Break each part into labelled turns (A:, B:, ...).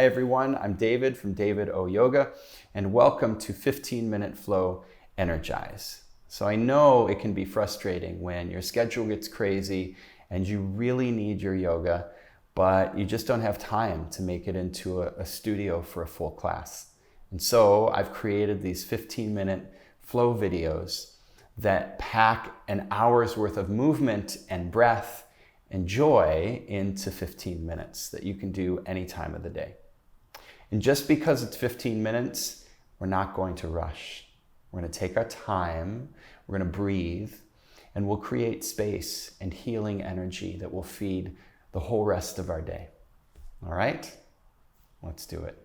A: Hi everyone, I'm David from David O Yoga, and welcome to 15-Minute Flow Energize. So I know it can be frustrating when your schedule gets crazy and you really need your yoga, but you just don't have time to make it into a studio for a full class. And so I've created these 15-minute flow videos that pack an hour's worth of movement and breath and joy into 15 minutes that you can do any time of the day. And just because it's 15 minutes, we're not going to rush. We're going to take our time, we're going to breathe, and we'll create space and healing energy that will feed the whole rest of our day. All right? Let's do it.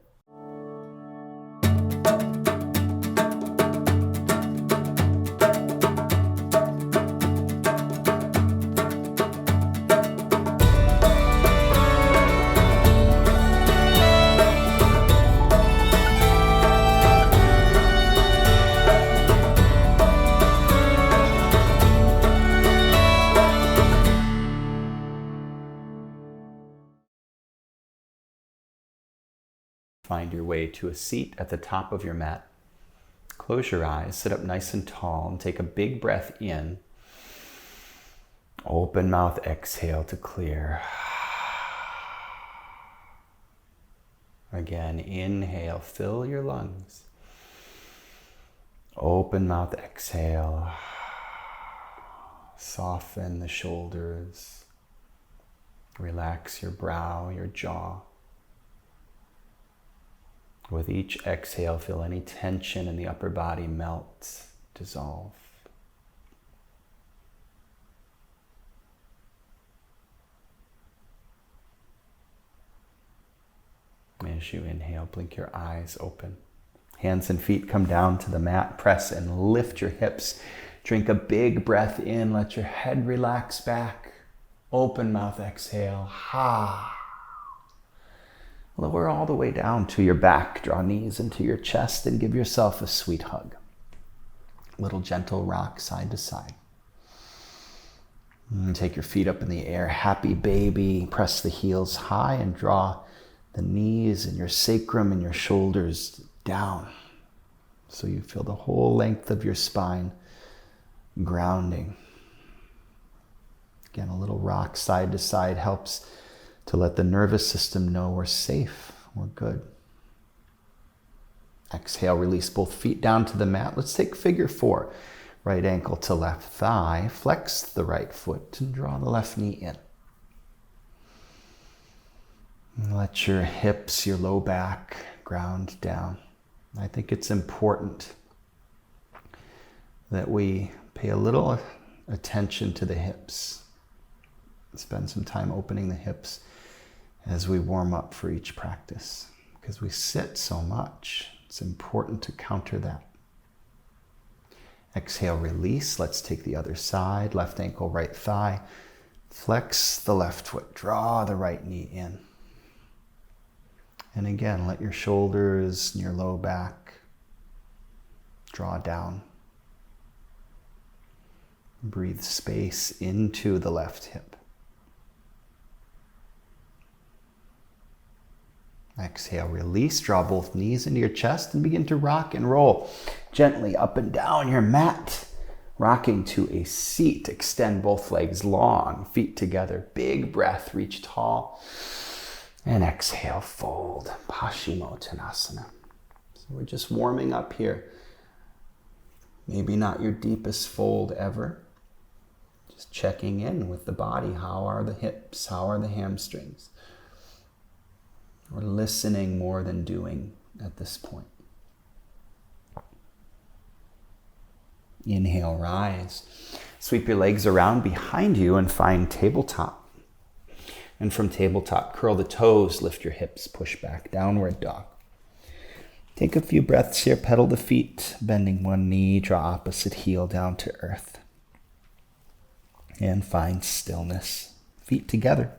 A: Find your way to a seat at the top of your mat. Close your eyes, sit up nice and tall, and take a big breath in. Open mouth, exhale to clear. Again, inhale, fill your lungs. Open mouth, exhale. Soften the shoulders. Relax your brow, your jaw. With each exhale, feel any tension in the upper body melt, dissolve. As you inhale, blink your eyes open. Hands and feet come down to the mat. Press and lift your hips. Drink a big breath in. Let your head relax back. Open mouth, exhale. Ha. Lower all the way down to your back. Draw knees into your chest and give yourself a sweet hug. Little gentle rock side to side. And take your feet up in the air. Happy baby. Press the heels high and draw the knees and your sacrum and your shoulders down. So you feel the whole length of your spine grounding. Again, a little rock side to side helps to let the nervous system know we're safe, we're good. Exhale, release both feet down to the mat. Let's take figure 4. Right ankle to left thigh. Flex the right foot and draw the left knee in. And let your hips, your low back ground down. I think it's important that we pay a little attention to the hips. Spend some time opening the hips as we warm up for each practice. Because we sit so much, it's important to counter that. Exhale, release. Let's take the other side. Left ankle, right thigh. Flex the left foot. Draw the right knee in. And again, let your shoulders and your low back draw down. Breathe space into the left hip. Exhale, release, draw both knees into your chest and begin to rock and roll gently up and down your mat. Rocking to a seat, extend both legs long, feet together. Big breath, reach tall. And exhale, fold, Paschimottanasana. So we're just warming up here. Maybe not your deepest fold ever. Just checking in with the body. How are the hips? How are the hamstrings? We're listening more than doing at this point. Inhale, rise. Sweep your legs around behind you and find tabletop. And from tabletop, curl the toes, lift your hips, push back, downward dog. Take a few breaths here, pedal the feet, bending one knee, draw opposite heel down to earth. And find stillness. Feet together.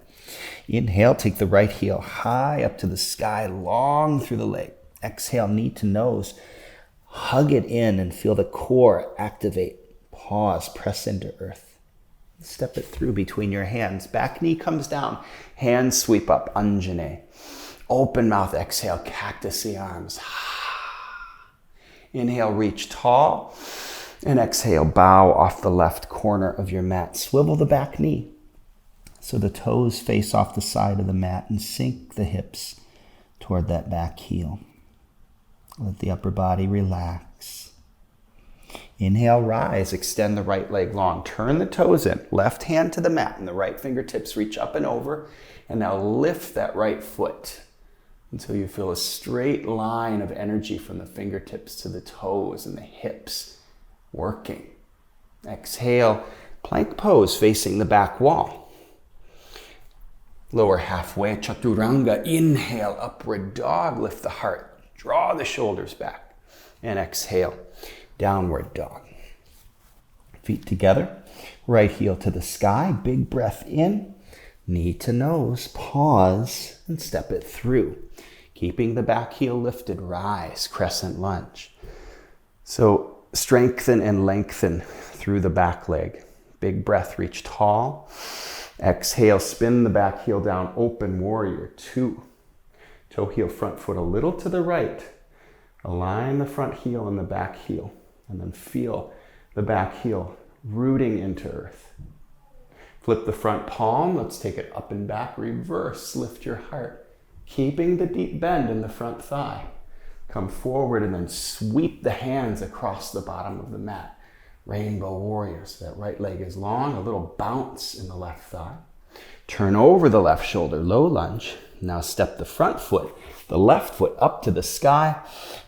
A: Inhale, take the right heel high up to the sky, long through the leg. Exhale, knee to nose. Hug it in and feel the core activate. Pause, press into earth. Step it through between your hands. Back knee comes down. Hands sweep up, Anjane. Open mouth, exhale, cactus the arms. Inhale, reach tall. And exhale, bow off the left corner of your mat. Swivel the back knee so the toes face off the side of the mat and sink the hips toward that back heel. Let the upper body relax. Inhale, rise, extend the right leg long. Turn the toes in, left hand to the mat and the right fingertips reach up and over. And now lift that right foot until you feel a straight line of energy from the fingertips to the toes and the hips working. Exhale, plank pose facing the back wall. Lower halfway, chaturanga. Inhale, upward dog. Lift the heart. Draw the shoulders back. And exhale, downward dog. Feet together. Right heel to the sky. Big breath in. Knee to nose. Pause and step it through. Keeping the back heel lifted. Rise, crescent lunge. So strengthen and lengthen through the back leg. Big breath, reach tall. Exhale, spin the back heel down, open warrior 2. Toe heel, front foot a little to the right. Align the front heel and the back heel. And then feel the back heel rooting into earth. Flip the front palm. Let's take it up and back. Reverse, lift your heart. Keeping the deep bend in the front thigh. Come forward and then sweep the hands across the bottom of the mat. Rainbow warrior. So that right leg is long, a little bounce in the left thigh. Turn over the left shoulder, low lunge. Now step the front foot, the left foot up to the sky.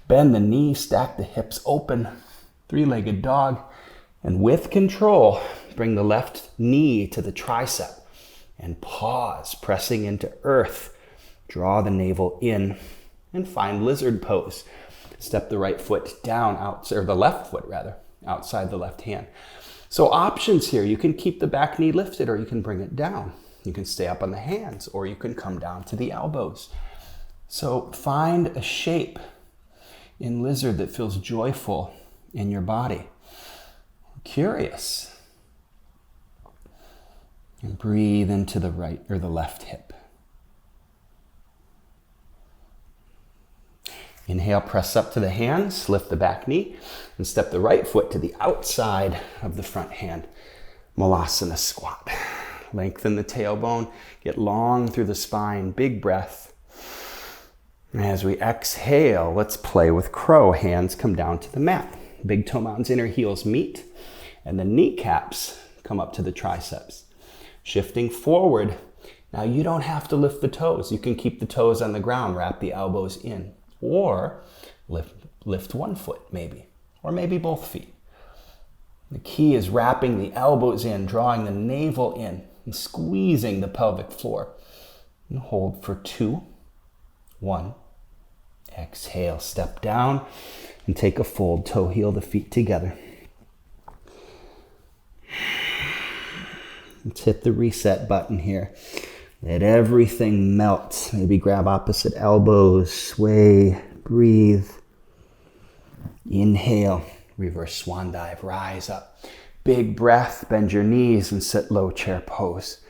A: Bend the knee, stack the hips open. Three-legged dog. And with control, bring the left knee to the tricep. And pause, pressing into earth. Draw the navel in. And find lizard pose. Step the right foot down, or the left foot rather, outside the left hand. So options here, you can keep the back knee lifted or you can bring it down. You can stay up on the hands or you can come down to the elbows. So find a shape in lizard that feels joyful in your body. Curious. And breathe into the right or the left hip. Inhale, press up to the hands, lift the back knee, and step the right foot to the outside of the front hand. Malasana squat. Lengthen the tailbone, get long through the spine, big breath. And as we exhale, let's play with crow. Hands come down to the mat. Big toe mountains, inner heels meet, and the kneecaps come up to the triceps. Shifting forward, now you don't have to lift the toes. You can keep the toes on the ground, wrap the elbows in. Or lift one foot maybe, or maybe both feet. The key is wrapping the elbows in, drawing the navel in, and squeezing the pelvic floor. And hold for 2, 1. Exhale, step down, and take a fold. Toe heel the feet together. Let's hit the reset button here. Let everything melt. Maybe grab opposite elbows, sway, breathe. Inhale, reverse swan dive, rise up. Big breath, bend your knees and sit low chair pose.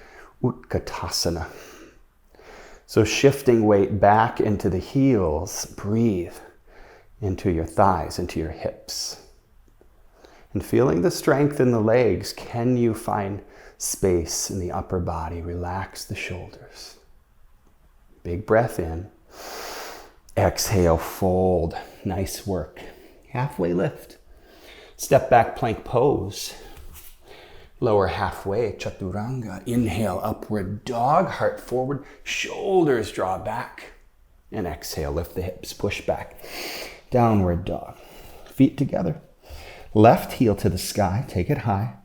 A: Utkatasana. So shifting weight back into the heels, breathe into your thighs, into your hips. And feeling the strength in the legs, can you find space in the upper body? Relax the shoulders. Big breath in. Exhale, fold. Nice work. Halfway lift. Step back plank pose. Lower halfway, chaturanga. Inhale, upward dog. Heart forward. Shoulders draw back. And exhale, lift the hips. Push back. Downward dog. Feet together. Left heel to the sky. Take it high.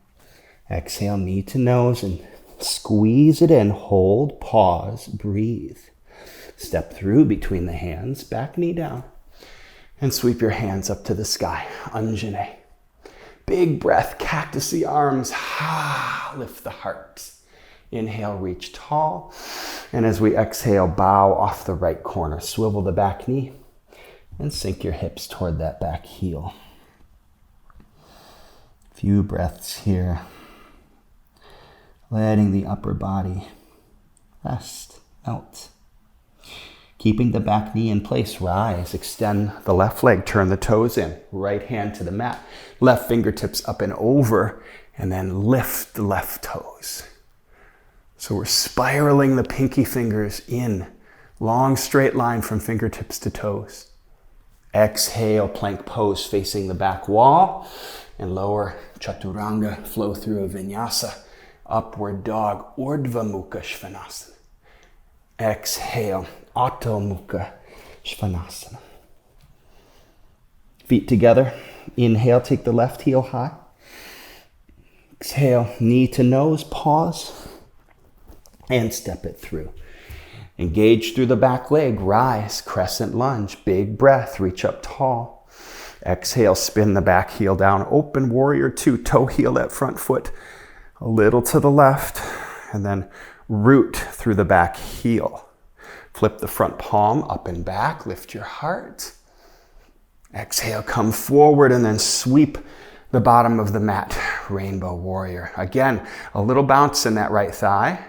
A: Exhale, knee to nose and squeeze it in. Hold, pause, breathe. Step through between the hands, back knee down. And sweep your hands up to the sky. Anjane. Big breath, cactus the arms. Lift the heart. Inhale, reach tall. And as we exhale, bow off the right corner. Swivel the back knee and sink your hips toward that back heel. Few breaths here. Letting the upper body rest, melt. Keeping the back knee in place, rise, extend the left leg, turn the toes in, right hand to the mat, left fingertips up and over, and then lift the left toes. So we're spiraling the pinky fingers in, long straight line from fingertips to toes. Exhale, plank pose facing the back wall, and lower chaturanga, flow through a vinyasa, upward dog, urdhva mukha svanasana. Exhale, Adho Mukha Svanasana. Feet together. Inhale, take the left heel high. Exhale, knee to nose, pause, and step it through. Engage through the back leg, rise, crescent lunge, big breath, reach up tall. Exhale, spin the back heel down, open warrior two, toe heel that front foot a little to the left, and then root through the back heel. Flip the front palm up and back, lift your heart. Exhale, come forward and then sweep the bottom of the mat, rainbow warrior. Again, a little bounce in that right thigh.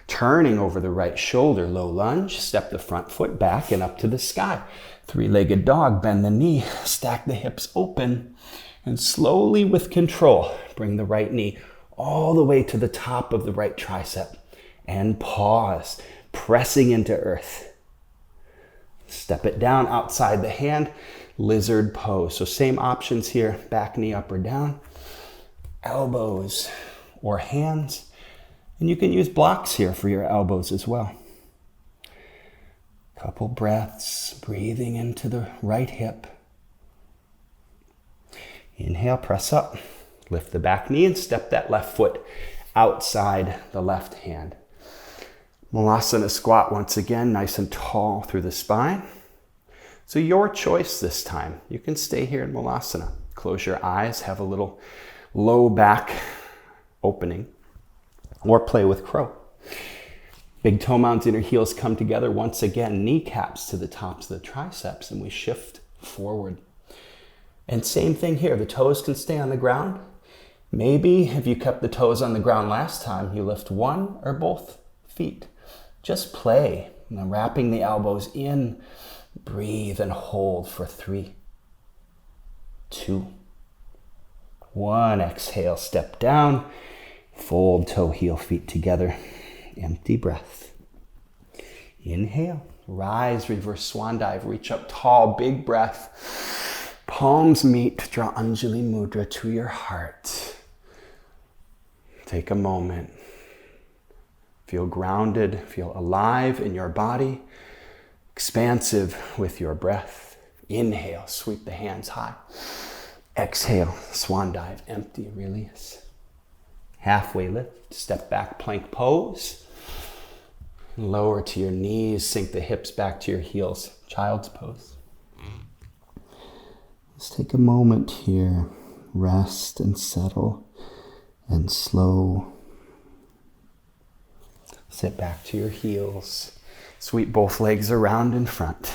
A: Turning over the right shoulder, low lunge, step the front foot back and up to the sky. Three-legged dog, bend the knee, stack the hips open, and slowly with control, bring the right knee all the way to the top of the right tricep and pause. Pressing into earth. Step it down outside the hand, lizard pose. So same options here, back knee up or down, elbows or hands. And you can use blocks here for your elbows as well. Couple breaths, breathing into the right hip. Inhale, press up, lift the back knee and step that left foot outside the left hand. Malasana squat once again, nice and tall through the spine. So your choice this time. You can stay here in Malasana. Close your eyes, have a little low back opening, or play with crow. Big toe mounds, inner heels come together. Once again, kneecaps to the tops of the triceps, and we shift forward. And same thing here, the toes can stay on the ground. Maybe if you kept the toes on the ground last time, you lift one or both feet. Just play, and wrapping the elbows in, breathe and hold for 3, 2, 1. Exhale, step down, fold toe, heel, feet together, empty breath. Inhale, rise, reverse swan dive, reach up tall, big breath. Palms meet, draw Anjali Mudra to your heart. Take a moment. Feel grounded, feel alive in your body, expansive with your breath. Inhale, sweep the hands high. Exhale, swan dive, empty, release. Halfway lift, step back, plank pose. Lower to your knees, sink the hips back to your heels, child's pose. Let's take a moment here, rest and settle and slow. Sit back to your heels. Sweep both legs around in front.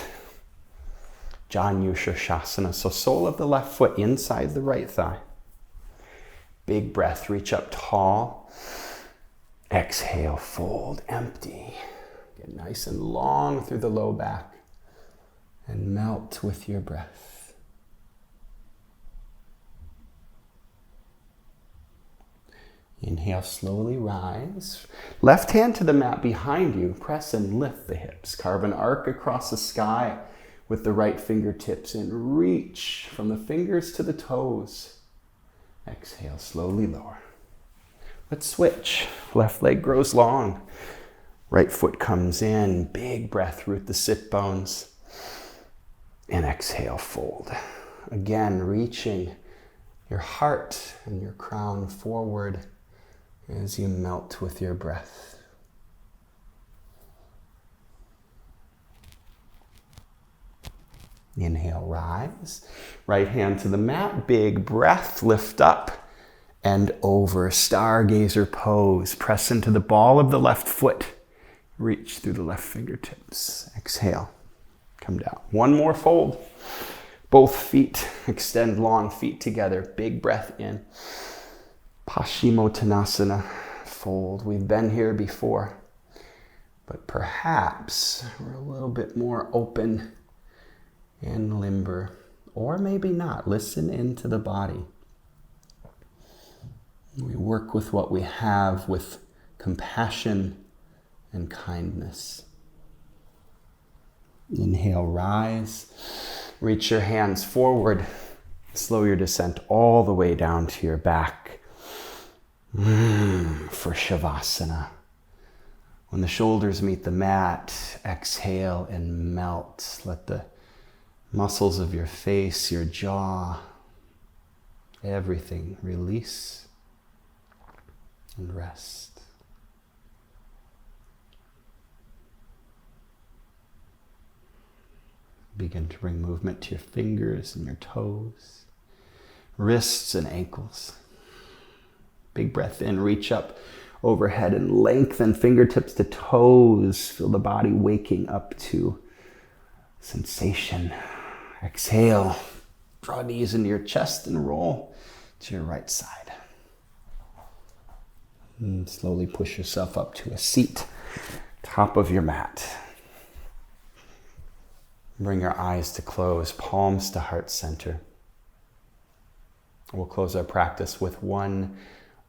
A: Janyusha Shasana. So sole of the left foot inside the right thigh. Big breath, reach up tall. Exhale, fold, empty. Get nice and long through the low back. And melt with your breath. Inhale, slowly rise. Left hand to the mat behind you. Press and lift the hips. Carve an arc across the sky with the right fingertips and reach from the fingers to the toes. Exhale, slowly lower. Let's switch. Left leg grows long. Right foot comes in. Big breath, root the sit bones. And exhale, fold. Again, reaching your heart and your crown forward as you melt with your breath. Inhale, rise. Right hand to the mat, big breath, lift up and over. Stargazer pose. Press into the ball of the left foot. Reach through the left fingertips. Exhale, come down. One more fold. Both feet, extend long feet together. Big breath in. Paschimottanasana, fold. We've been here before. But perhaps we're a little bit more open and limber, or maybe not. Listen into the body. We work with what we have with compassion and kindness. Inhale, rise. Reach your hands forward. Slow your descent all the way down to your back for Savasana. When the shoulders meet the mat, exhale and melt. Let the muscles of your face, your jaw, everything release and rest. Begin to bring movement to your fingers and your toes, wrists and ankles. Big breath in, reach up overhead and lengthen fingertips to toes. Feel the body waking up to sensation. Exhale, draw knees into your chest and roll to your right side. And slowly push yourself up to a seat, top of your mat. Bring your eyes to close, palms to heart center. We'll close our practice with one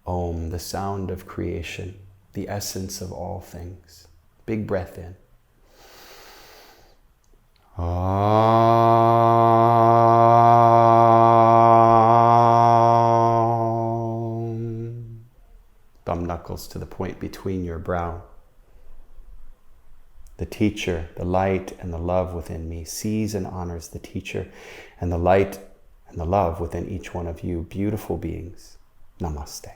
A: Om, the sound of creation, the essence of all things. Big breath in. Om. Thumb knuckles to the point between your brow. The teacher, the light and the love within me sees and honors the teacher and the light and the love within each one of you, beautiful beings. Namaste.